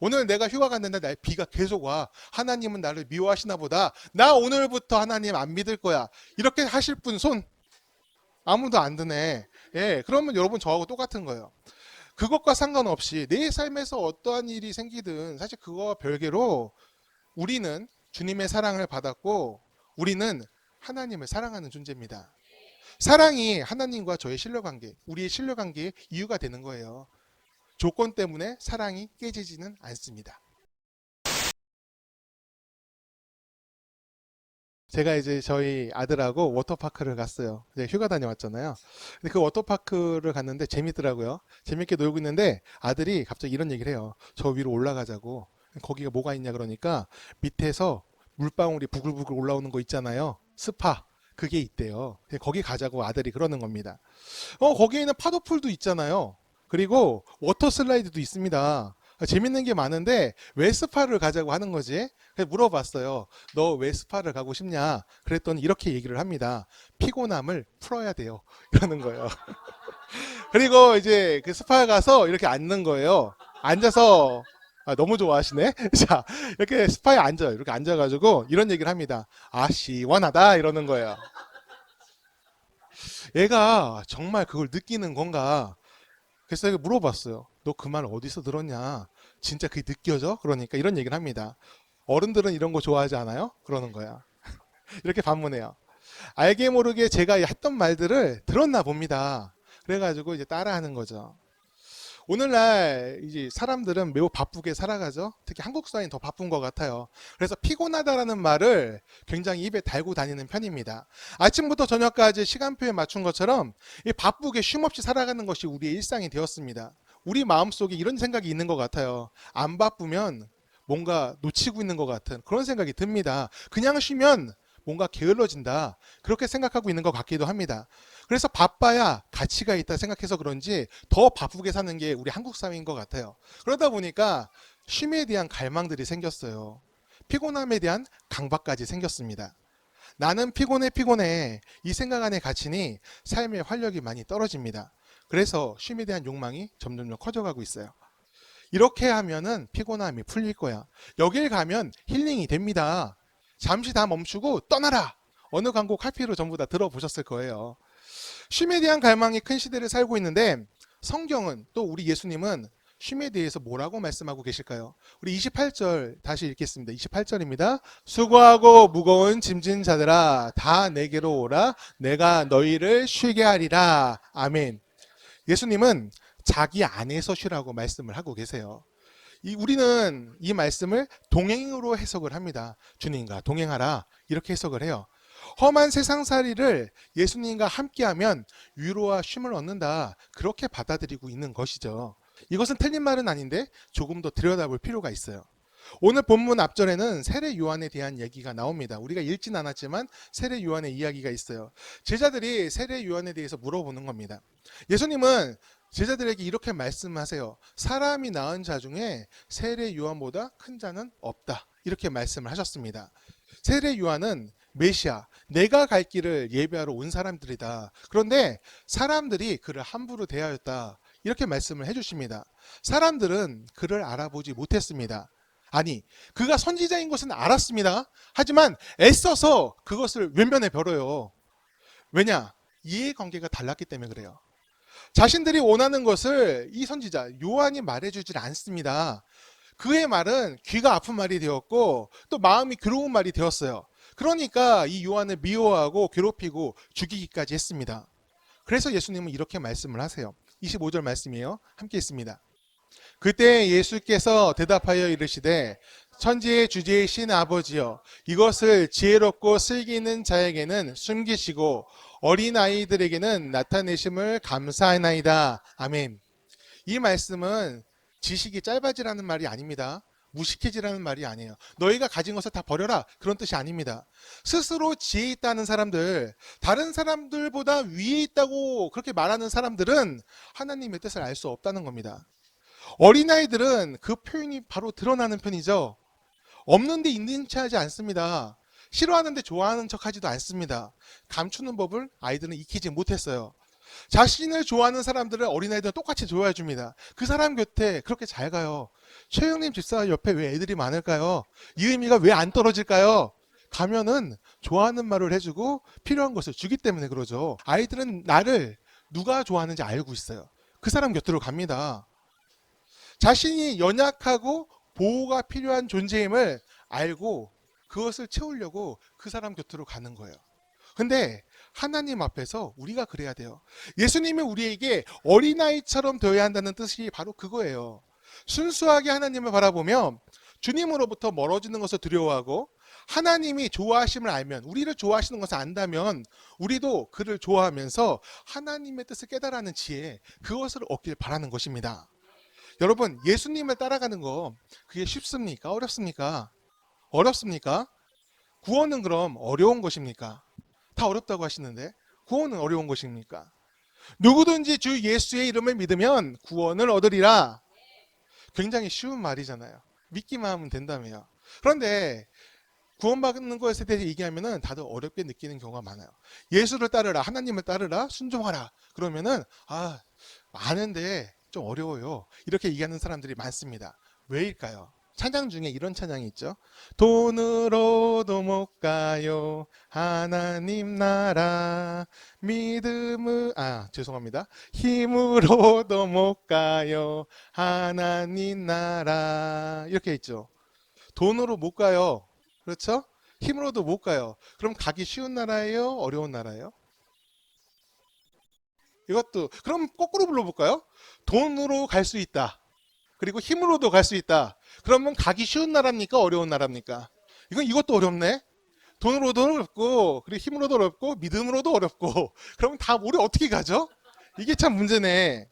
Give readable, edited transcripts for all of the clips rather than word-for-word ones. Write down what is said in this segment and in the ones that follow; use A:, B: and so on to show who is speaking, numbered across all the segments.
A: 오늘 내가 휴가 갔는데 날 비가 계속 와. 하나님은 나를 미워하시나 보다. 나 오늘부터 하나님 안 믿을 거야. 이렇게 하실 분 손 아무도 안 드네. 예, 그러면 여러분 저하고 똑같은 거예요. 그것과 상관없이 내 삶에서 어떠한 일이 생기든 사실 그거와 별개로 우리는 주님의 사랑을 받았고 우리는 하나님을 사랑하는 존재입니다. 사랑이 하나님과 저의 신뢰관계, 우리의 신뢰관계의 이유가 되는 거예요. 조건 때문에 사랑이 깨지지는 않습니다. 제가 이제 저희 아들하고 워터파크를 갔어요. 이제 휴가 다녀왔잖아요. 근데 그 워터파크를 갔는데 재밌더라고요. 재밌게 놀고 있는데 아들이 갑자기 이런 얘기를 해요. 저 위로 올라가자고. 거기가 뭐가 있냐 그러니까 밑에서 물방울이 부글부글 올라오는 거 있잖아요. 스파. 그게 있대요. 거기 가자고 아들이 그러는 겁니다. 거기에는 파도풀도 있잖아요. 그리고 워터 슬라이드도 있습니다. 재밌는 게 많은데 왜 스파를 가자고 하는 거지? 그래서 물어봤어요. 너 왜 스파를 가고 싶냐? 그랬더니 이렇게 얘기를 합니다. 피곤함을 풀어야 돼요. 이러는 거예요. 그리고 이제 그 스파에 가서 이렇게 앉는 거예요. 앉아서 너무 좋아하시네. 자, 이렇게 스파에 앉아요. 이렇게 앉아가지고 이런 얘기를 합니다. 아, 시원하다 이러는 거예요. 얘가 정말 그걸 느끼는 건가? 그래서 제가 물어봤어요. 너 그 말 어디서 들었냐? 진짜 그게 느껴져? 그러니까 이런 얘기를 합니다. 어른들은 이런 거 좋아하지 않아요? 그러는 거야. 이렇게 반문해요. 알게 모르게 제가 했던 말들을 들었나 봅니다. 그래가지고 이제 따라하는 거죠. 오늘날 이제 사람들은 매우 바쁘게 살아가죠. 특히 한국 사회는 더 바쁜 것 같아요. 그래서 피곤하다라는 말을 굉장히 입에 달고 다니는 편입니다. 아침부터 저녁까지 시간표에 맞춘 것처럼 이 바쁘게 쉼없이 살아가는 것이 우리의 일상이 되었습니다. 우리 마음속에 이런 생각이 있는 것 같아요. 안 바쁘면 뭔가 놓치고 있는 것 같은 그런 생각이 듭니다. 그냥 쉬면 뭔가 게을러진다. 그렇게 생각하고 있는 것 같기도 합니다. 그래서 바빠야 가치가 있다 생각해서 그런지 더 바쁘게 사는 게 우리 한국 사회인 것 같아요. 그러다 보니까 쉼에 대한 갈망들이 생겼어요. 피곤함에 대한 강박까지 생겼습니다. 나는 피곤해 피곤해 이 생각 안에 갇히니 삶의 활력이 많이 떨어집니다. 그래서 쉼에 대한 욕망이 점점 커져가고 있어요. 이렇게 하면은 피곤함이 풀릴 거야. 여길 가면 힐링이 됩니다. 잠시 다 멈추고 떠나라. 어느 광고 카피로 전부 다 들어보셨을 거예요. 쉼에 대한 갈망이 큰 시대를 살고 있는데 성경은 또 우리 예수님은 쉼에 대해서 뭐라고 말씀하고 계실까요? 우리 28절 다시 읽겠습니다. 28절입니다. 수고하고 무거운 짐진 자들아 다 내게로 오라 내가 너희를 쉬게 하리라. 아멘. 예수님은 자기 안에서 쉬라고 말씀을 하고 계세요. 우리는 이 말씀을 동행으로 해석을 합니다. 주님과 동행하라 이렇게 해석을 해요. 험한 세상살이를 예수님과 함께하면 위로와 쉼을 얻는다. 그렇게 받아들이고 있는 것이죠. 이것은 틀린 말은 아닌데 조금 더 들여다볼 필요가 있어요. 오늘 본문 앞절에는 세례 요한에 대한 얘기가 나옵니다. 우리가 읽진 않았지만 세례 요한의 이야기가 있어요. 제자들이 세례 요한에 대해서 물어보는 겁니다. 예수님은 제자들에게 이렇게 말씀하세요. 사람이 낳은 자 중에 세례 요한보다 큰 자는 없다. 이렇게 말씀을 하셨습니다. 세례 요한은 메시아, 내가 갈 길을 예배하러 온 사람들이다. 그런데 사람들이 그를 함부로 대하였다. 이렇게 말씀을 해주십니다. 사람들은 그를 알아보지 못했습니다. 아니, 그가 선지자인 것은 알았습니다. 하지만 애써서 그것을 외면해 버려요. 왜냐? 이해관계가 달랐기 때문에 그래요. 자신들이 원하는 것을 이 선지자 요한이 말해주질 않습니다. 그의 말은 귀가 아픈 말이 되었고 또 마음이 괴로운 말이 되었어요. 그러니까 이 요한을 미워하고 괴롭히고 죽이기까지 했습니다. 그래서 예수님은 이렇게 말씀을 하세요. 25절 말씀이에요. 함께 있습니다. 그때 예수께서 대답하여 이르시되 천지의 주제이신 아버지여 이것을 지혜롭고 슬기 있는 자에게는 숨기시고 어린아이들에게는 나타내심을 감사하나이다. 아멘. 이 말씀은 지식이 짧아지라는 말이 아닙니다. 무식해지라는 말이 아니에요. 너희가 가진 것을 다 버려라. 그런 뜻이 아닙니다. 스스로 지혜 있다는 사람들, 다른 사람들보다 위에 있다고 그렇게 말하는 사람들은 하나님의 뜻을 알 수 없다는 겁니다. 어린아이들은 그 표현이 바로 드러나는 편이죠. 없는데 있는 체 하지 않습니다. 싫어하는데 좋아하는 척 하지도 않습니다. 감추는 법을 아이들은 익히지 못했어요. 자신을 좋아하는 사람들을 어린아이들은 똑같이 좋아해 줍니다. 그 사람 곁에 그렇게 잘 가요. 최영님 집사 옆에 왜 애들이 많을까요? 이 의미가 왜 안 떨어질까요? 가면은 좋아하는 말을 해주고 필요한 것을 주기 때문에 그러죠. 아이들은 나를 누가 좋아하는지 알고 있어요. 그 사람 곁으로 갑니다. 자신이 연약하고 보호가 필요한 존재임을 알고 그것을 채우려고 그 사람 곁으로 가는 거예요. 근데 하나님 앞에서 우리가 그래야 돼요. 예수님이 우리에게 어린아이처럼 되어야 한다는 뜻이 바로 그거예요. 순수하게 하나님을 바라보며 주님으로부터 멀어지는 것을 두려워하고 하나님이 좋아하심을 알면, 우리를 좋아하시는 것을 안다면 우리도 그를 좋아하면서 하나님의 뜻을 깨달아는 지혜, 그것을 얻길 바라는 것입니다. 여러분, 예수님을 따라가는 거 그게 쉽습니까? 어렵습니까? 어렵습니까? 구원은 그럼 어려운 것입니까? 다 어렵다고 하시는데 구원은 어려운 것입니까? 누구든지 주 예수의 이름을 믿으면 구원을 얻으리라. 굉장히 쉬운 말이잖아요. 믿기만 하면 된다며요. 그런데 구원받는 것에 대해서 얘기하면은 다들 어렵게 느끼는 경우가 많아요. 예수를 따르라, 하나님을 따르라, 순종하라. 그러면은 아는데 좀 어려워요. 이렇게 얘기하는 사람들이 많습니다. 왜일까요? 찬양 중에 이런 찬양이 있죠. 돈으로도 못 가요 하나님 나라, 죄송합니다. 힘으로도 못 가요 하나님 나라, 이렇게 있죠. 돈으로 못 가요. 그렇죠? 힘으로도 못 가요. 그럼 가기 쉬운 나라예요? 어려운 나라예요? 이것도 그럼 거꾸로 불러볼까요? 돈으로 갈 수 있다. 그리고 힘으로도 갈 수 있다. 그러면 가기 쉬운 나라입니까? 어려운 나라입니까? 이것도 어렵네. 돈으로도 어렵고, 그리고 힘으로도 어렵고, 믿음으로도 어렵고. 그럼 다 우리 어떻게 가죠? 이게 참 문제네.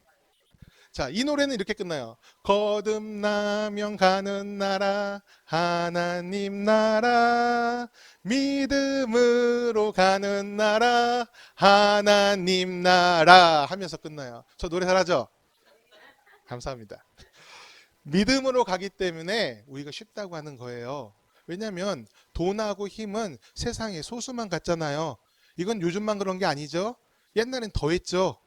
A: 자, 이 노래는 이렇게 끝나요. 거듭나면 가는 나라, 하나님 나라, 믿음으로 가는 나라, 하나님 나라 하면서 끝나요. 저 노래 잘하죠? 감사합니다. 믿음으로 가기 때문에 우리가 쉽다고 하는 거예요. 왜냐하면 돈하고 힘은 세상에 소수만 갖잖아요. 이건 요즘만 그런 게 아니죠. 옛날엔 더 했죠.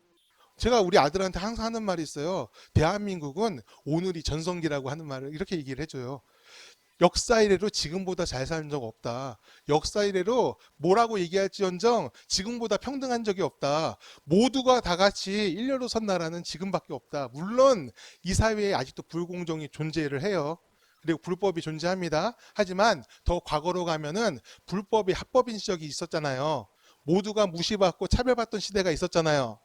A: 제가 우리 아들한테 항상 하는 말이 있어요. 대한민국은 오늘이 전성기라고 하는 말을 이렇게 얘기를 해줘요. 역사 이래로 지금보다 잘 산 적 없다. 역사 이래로 뭐라고 얘기할지언정 지금보다 평등한 적이 없다. 모두가 다 같이 일렬로 선 나라는 지금밖에 없다. 물론 이 사회에 아직도 불공정이 존재를 해요. 그리고 불법이 존재합니다. 하지만 더 과거로 가면은 불법이 합법인 시절이 있었잖아요. 모두가 무시받고 차별받던 시대가 있었잖아요.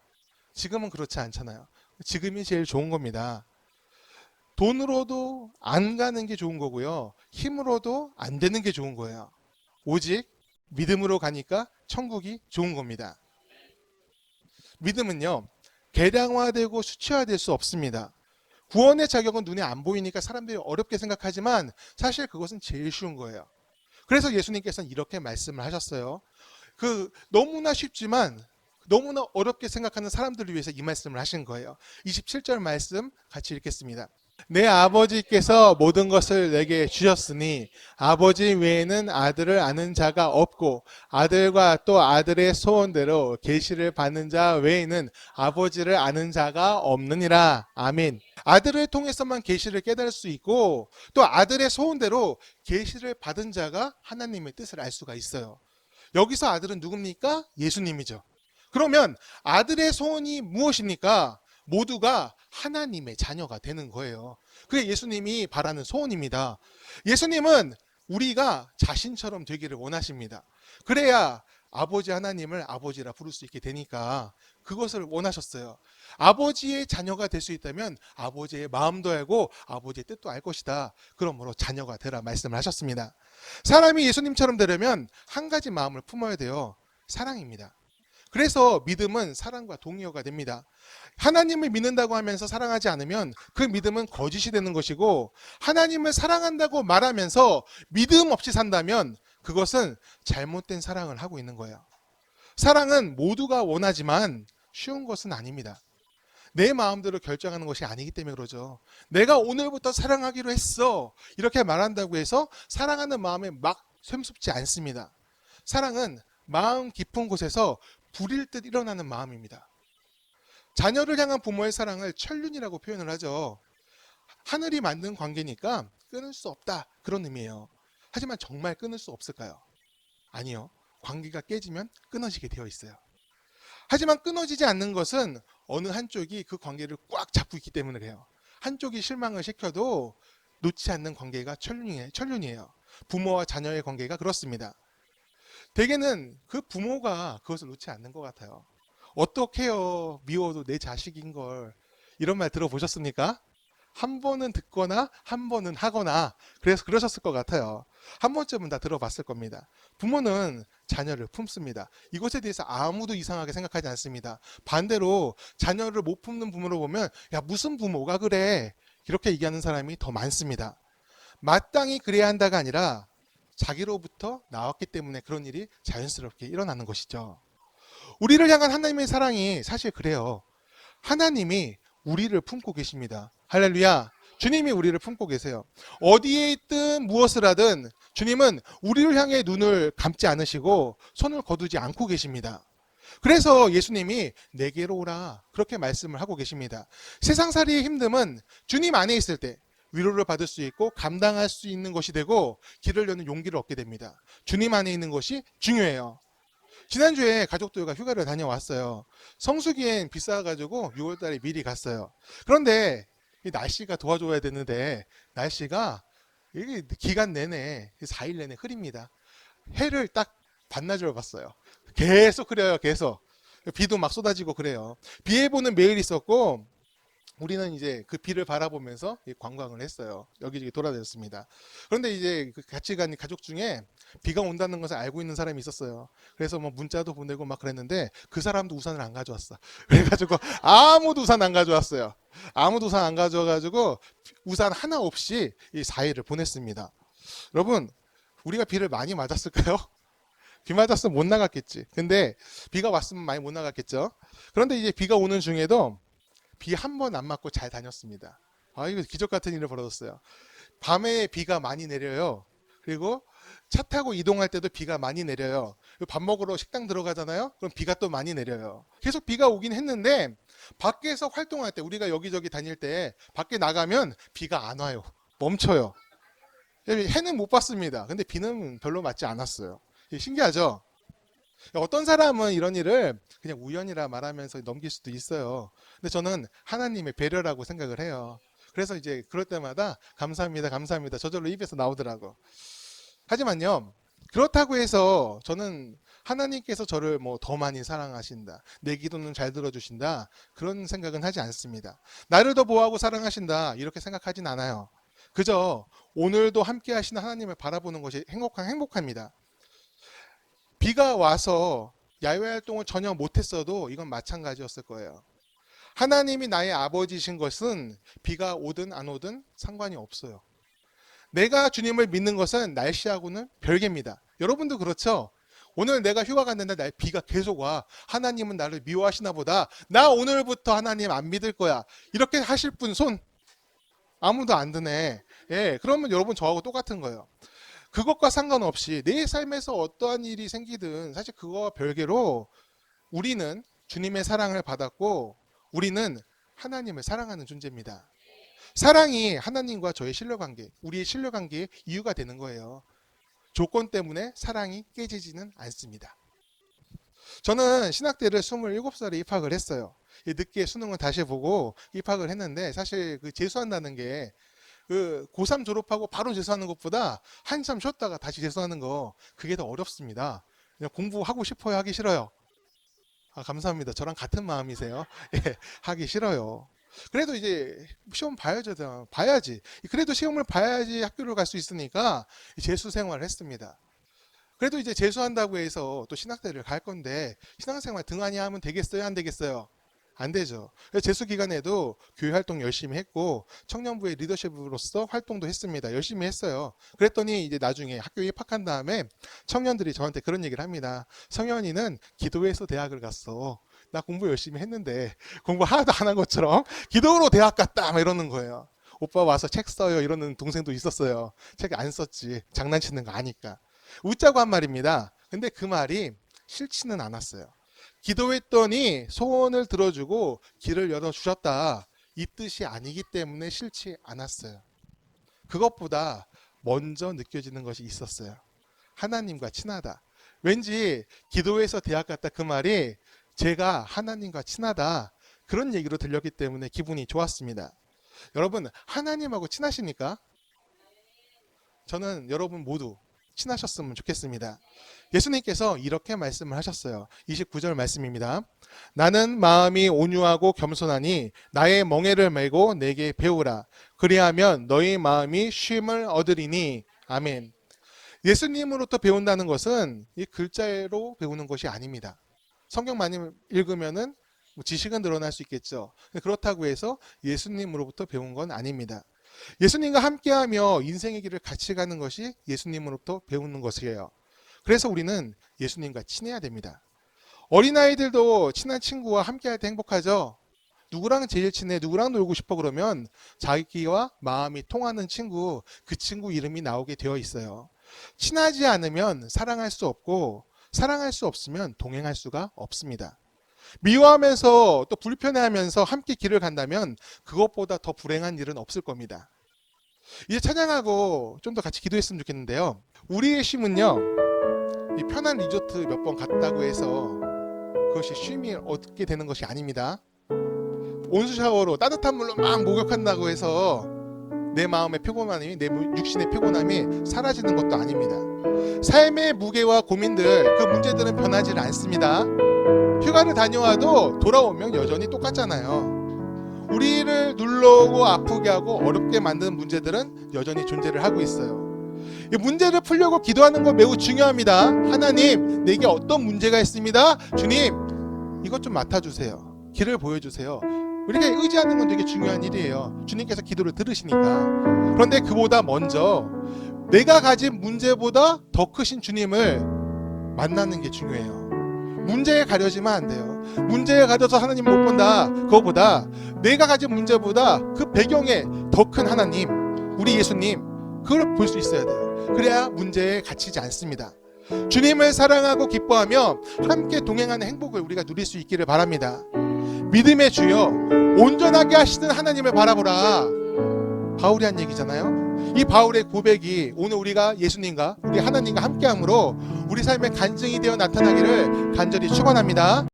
A: 지금은 그렇지 않잖아요. 지금이 제일 좋은 겁니다. 돈으로도 안 가는 게 좋은 거고요. 힘으로도 안 되는 게 좋은 거예요. 오직 믿음으로 가니까 천국이 좋은 겁니다. 믿음은요, 계량화되고 수치화될 수 없습니다. 구원의 자격은 눈에 안 보이니까 사람들이 어렵게 생각하지만 사실 그것은 제일 쉬운 거예요. 그래서 예수님께서는 이렇게 말씀을 하셨어요. 너무나 쉽지만 너무나 어렵게 생각하는 사람들을 위해서 이 말씀을 하신 거예요. 27절 말씀 같이 읽겠습니다. 내 아버지께서 모든 것을 내게 주셨으니 아버지 외에는 아들을 아는 자가 없고 아들과 또 아들의 소원대로 계시를 받는 자 외에는 아버지를 아는 자가 없느니라. 아멘. 아들을 통해서만 계시를 깨달을 수 있고 또 아들의 소원대로 계시를 받은 자가 하나님의 뜻을 알 수가 있어요. 여기서 아들은 누굽니까? 예수님이죠. 그러면 아들의 소원이 무엇입니까? 모두가 하나님의 자녀가 되는 거예요. 그게 예수님이 바라는 소원입니다. 예수님은 우리가 자신처럼 되기를 원하십니다. 그래야 아버지 하나님을 아버지라 부를 수 있게 되니까 그것을 원하셨어요. 아버지의 자녀가 될 수 있다면 아버지의 마음도 알고 아버지의 뜻도 알 것이다. 그러므로 자녀가 되라 말씀을 하셨습니다. 사람이 예수님처럼 되려면 한 가지 마음을 품어야 돼요. 사랑입니다. 그래서 믿음은 사랑과 동의어가 됩니다. 하나님을 믿는다고 하면서 사랑하지 않으면 그 믿음은 거짓이 되는 것이고, 하나님을 사랑한다고 말하면서 믿음 없이 산다면 그것은 잘못된 사랑을 하고 있는 거예요. 사랑은 모두가 원하지만 쉬운 것은 아닙니다. 내 마음대로 결정하는 것이 아니기 때문에 그러죠. 내가 오늘부터 사랑하기로 했어, 이렇게 말한다고 해서 사랑하는 마음에 막 샘솟지 않습니다. 사랑은 마음 깊은 곳에서 불일 듯 일어나는 마음입니다. 자녀를 향한 부모의 사랑을 천륜이라고 표현을 하죠. 하늘이 만든 관계니까 끊을 수 없다, 그런 의미예요. 하지만 정말 끊을 수 없을까요? 아니요. 관계가 깨지면 끊어지게 되어 있어요. 하지만 끊어지지 않는 것은 어느 한쪽이 그 관계를 꽉 잡고 있기 때문에 그래요. 한쪽이 실망을 시켜도 놓지 않는 관계가 천륜이에요. 부모와 자녀의 관계가 그렇습니다. 대개는 그 부모가 그것을 놓지 않는 것 같아요. 어떡해요. 미워도 내 자식인 걸. 이런 말 들어보셨습니까? 한 번은 듣거나 한 번은 하거나 그래서 그러셨을 것 같아요. 한 번쯤은 다 들어봤을 겁니다. 부모는 자녀를 품습니다. 이것에 대해서 아무도 이상하게 생각하지 않습니다. 반대로 자녀를 못 품는 부모를 보면 야 무슨 부모가 그래 이렇게 얘기하는 사람이 더 많습니다. 마땅히 그래야 한다가 아니라 자기로부터 나왔기 때문에 그런 일이 자연스럽게 일어나는 것이죠. 우리를 향한 하나님의 사랑이 사실 그래요. 하나님이 우리를 품고 계십니다. 할렐루야. 주님이 우리를 품고 계세요. 어디에 있든 무엇을 하든 주님은 우리를 향해 눈을 감지 않으시고 손을 거두지 않고 계십니다. 그래서 예수님이 내게로 오라 그렇게 말씀을 하고 계십니다. 세상살이의 힘듦은 주님 안에 있을 때 위로를 받을 수 있고 감당할 수 있는 것이 되고 길을 여는 용기를 얻게 됩니다. 주님 안에 있는 것이 중요해요. 지난주에 가족들과 휴가를 다녀왔어요. 성수기엔 비싸가지고 6월달에 미리 갔어요. 그런데 이 날씨가 도와줘야 되는데 날씨가 이게 기간 내내 4일 내내 흐립니다. 해를 딱 반나절 봤어요. 계속 흐려요. 계속. 비도 막 쏟아지고 그래요. 비 예보는 매일 있었고 우리는 이제 그 비를 바라보면서 관광을 했어요. 여기저기 돌아다녔습니다. 그런데 이제 같이 간 가족 중에 비가 온다는 것을 알고 있는 사람이 있었어요. 그래서 뭐 문자도 보내고 막 그랬는데 그 사람도 우산을 안 가져왔어. 그래가지고 아무도 우산 안 가져왔어요. 아무도 우산 안 가져와가지고 우산 하나 없이 이 4일을 보냈습니다. 여러분, 우리가 비를 많이 맞았을까요? 비 맞았으면 못 나갔겠지. 근데 비가 왔으면 많이 못 나갔겠죠. 그런데 이제 비가 오는 중에도 비 한 번 안 맞고 잘 다녔습니다. 아, 이거 기적 같은 일을 벌어졌어요. 밤에 비가 많이 내려요. 그리고 차 타고 이동할 때도 비가 많이 내려요. 밥 먹으러 식당 들어가잖아요. 그럼 비가 또 많이 내려요. 계속 비가 오긴 했는데 밖에서 활동할 때 우리가 여기저기 다닐 때 밖에 나가면 비가 안 와요. 멈춰요. 해는 못 봤습니다. 근데 비는 별로 맞지 않았어요. 신기하죠? 어떤 사람은 이런 일을 그냥 우연이라 말하면서 넘길 수도 있어요. 근데 저는 하나님의 배려라고 생각을 해요. 그래서 이제 그럴 때마다 감사합니다, 감사합니다. 저절로 입에서 나오더라고. 하지만요, 그렇다고 해서 저는 하나님께서 저를 뭐 더 많이 사랑하신다, 내 기도는 잘 들어주신다, 그런 생각은 하지 않습니다. 나를 더 보호하고 사랑하신다, 이렇게 생각하진 않아요. 그저 오늘도 함께 하시는 하나님을 바라보는 것이 행복합니다. 비가 와서 야외 활동을 전혀 못했어도 이건 마찬가지였을 거예요. 하나님이 나의 아버지신 것은 비가 오든 안 오든 상관이 없어요. 내가 주님을 믿는 것은 날씨하고는 별개입니다. 여러분도 그렇죠? 오늘 내가 휴가 갔는데 비가 계속 와. 하나님은 나를 미워하시나 보다. 나 오늘부터 하나님 안 믿을 거야. 이렇게 하실 분 손 아무도 안 드네. 예, 그러면 여러분 저하고 똑같은 거예요. 그것과 상관없이 내 삶에서 어떠한 일이 생기든 사실 그거와 별개로 우리는 주님의 사랑을 받았고 우리는 하나님을 사랑하는 존재입니다. 사랑이 하나님과 저의 신뢰관계, 우리의 신뢰관계의 이유가 되는 거예요. 조건 때문에 사랑이 깨지지는 않습니다. 저는 신학대를 27살에 입학을 했어요. 늦게 수능을 다시 보고 입학을 했는데 사실 그 재수한다는 게 그 고3 졸업하고 바로 재수하는 것보다 한참 쉬었다가 다시 재수하는 거 그게 더 어렵습니다. 그냥 공부하고 싶어요, 하기 싫어요? 아, 감사합니다. 저랑 같은 마음이세요. 예, 하기 싫어요. 그래도 이제 시험 봐야죠. 봐야지. 그래도 시험을 봐야지 학교를 갈 수 있으니까 재수 생활을 했습니다. 그래도 이제 재수한다고 해서 또 신학대를 갈 건데 신학생활 등한히 하면 되겠어요? 안 되겠어요? 안 되죠. 재수 기간에도 교회 활동 열심히 했고 청년부의 리더십으로서 활동도 했습니다. 열심히 했어요. 그랬더니 이제 나중에 학교에 입학한 다음에 청년들이 저한테 그런 얘기를 합니다. 성현이는 기도해서 대학을 갔어. 나 공부 열심히 했는데 공부 하나도 안 한 것처럼 기도로 대학 갔다 막 이러는 거예요. 오빠 와서 책 써요 이러는 동생도 있었어요. 책 안 썼지. 장난치는 거 아니까. 웃자고 한 말입니다. 근데 그 말이 싫지는 않았어요. 기도했더니 소원을 들어주고 길을 열어주셨다. 이 뜻이 아니기 때문에 싫지 않았어요. 그것보다 먼저 느껴지는 것이 있었어요. 하나님과 친하다. 왠지 기도해서 대학 갔다 그 말이 제가 하나님과 친하다. 그런 얘기로 들렸기 때문에 기분이 좋았습니다. 여러분, 하나님하고 친하십니까? 저는 여러분 모두 친하셨으면 좋겠습니다. 예수님께서 이렇게 말씀을 하셨어요. 29절 말씀입니다. 나는 마음이 온유하고 겸손하니 나의 멍에를 메고 내게 배우라. 그리하면 너희 마음이 쉼을 얻으리니. 아멘. 예수님으로부터 배운다는 것은 이 글자로 배우는 것이 아닙니다. 성경 많이 읽으면은 지식은 늘어날 수 있겠죠. 그렇다고 해서 예수님으로부터 배운 건 아닙니다. 예수님과 함께하며 인생의 길을 같이 가는 것이 예수님으로부터 배우는 것이에요. 그래서 우리는 예수님과 친해야 됩니다. 어린아이들도 친한 친구와 함께할 때 행복하죠. 누구랑 제일 친해, 누구랑 놀고 싶어 그러면 자기와 마음이 통하는 친구, 그 친구 이름이 나오게 되어 있어요. 친하지 않으면 사랑할 수 없고 사랑할 수 없으면 동행할 수가 없습니다. 미워하면서 또 불편해하면서 함께 길을 간다면 그것보다 더 불행한 일은 없을 겁니다. 이제 찬양하고 좀 더 같이 기도했으면 좋겠는데요. 우리의 쉼은요, 이 편한 리조트 몇 번 갔다고 해서 그것이 쉼이 얻게 되는 것이 아닙니다. 온수 샤워로 따뜻한 물로 막 목욕한다고 해서 내 마음의 피곤함이, 내 육신의 피곤함이 사라지는 것도 아닙니다. 삶의 무게와 고민들, 그 문제들은 변하지 않습니다. 휴가를 다녀와도 돌아오면 여전히 똑같잖아요. 우리를 눌러오고 아프게 하고 어렵게 만드는 문제들은 여전히 존재를 하고 있어요. 이 문제를 풀려고 기도하는 거 매우 중요합니다. 하나님, 내게 어떤 문제가 있습니다. 주님, 이것 좀 맡아주세요. 길을 보여주세요. 우리가 의지하는 건 되게 중요한 일이에요. 주님께서 기도를 들으시니까. 그런데 그보다 먼저 내가 가진 문제보다 더 크신 주님을 만나는 게 중요해요. 문제에 가려지면 안 돼요. 문제에 가려서 하나님 못 본다. 그거보다 내가 가진 문제보다 그 배경에 더 큰 하나님, 우리 예수님, 그걸 볼 수 있어야 돼요. 그래야 문제에 갇히지 않습니다. 주님을 사랑하고 기뻐하며 함께 동행하는 행복을 우리가 누릴 수 있기를 바랍니다. 믿음의 주여, 온전하게 하시는 하나님을 바라보라. 바울이 한 얘기잖아요. 이 바울의 고백이 오늘 우리가 예수님과 우리 하나님과 함께함으로 우리 삶의 간증이 되어 나타나기를 간절히 축원합니다.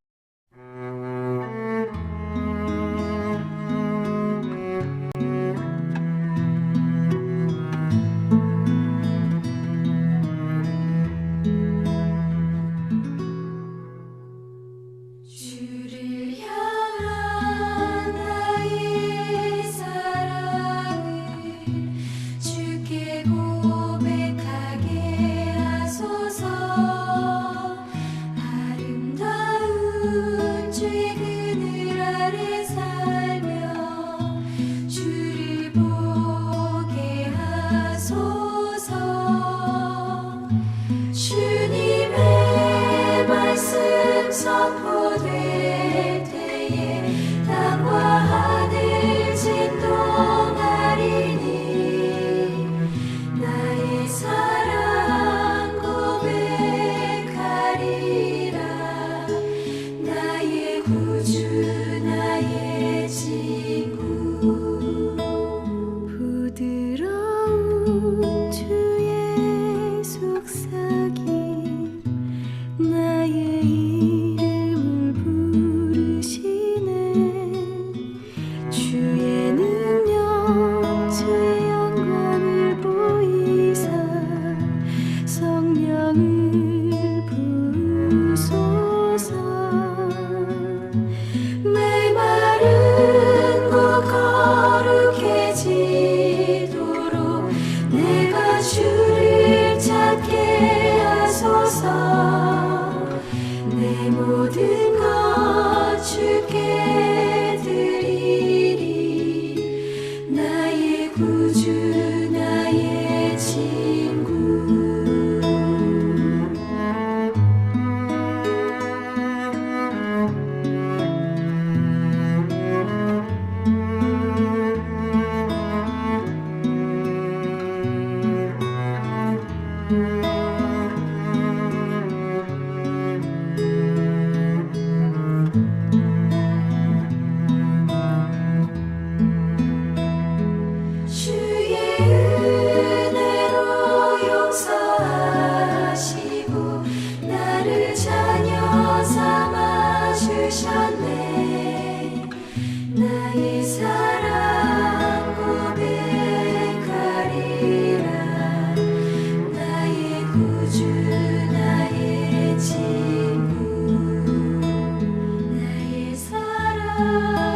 B: 주를 향한 나의 사랑을 주께 고백하게 하소서. 아름다운 평안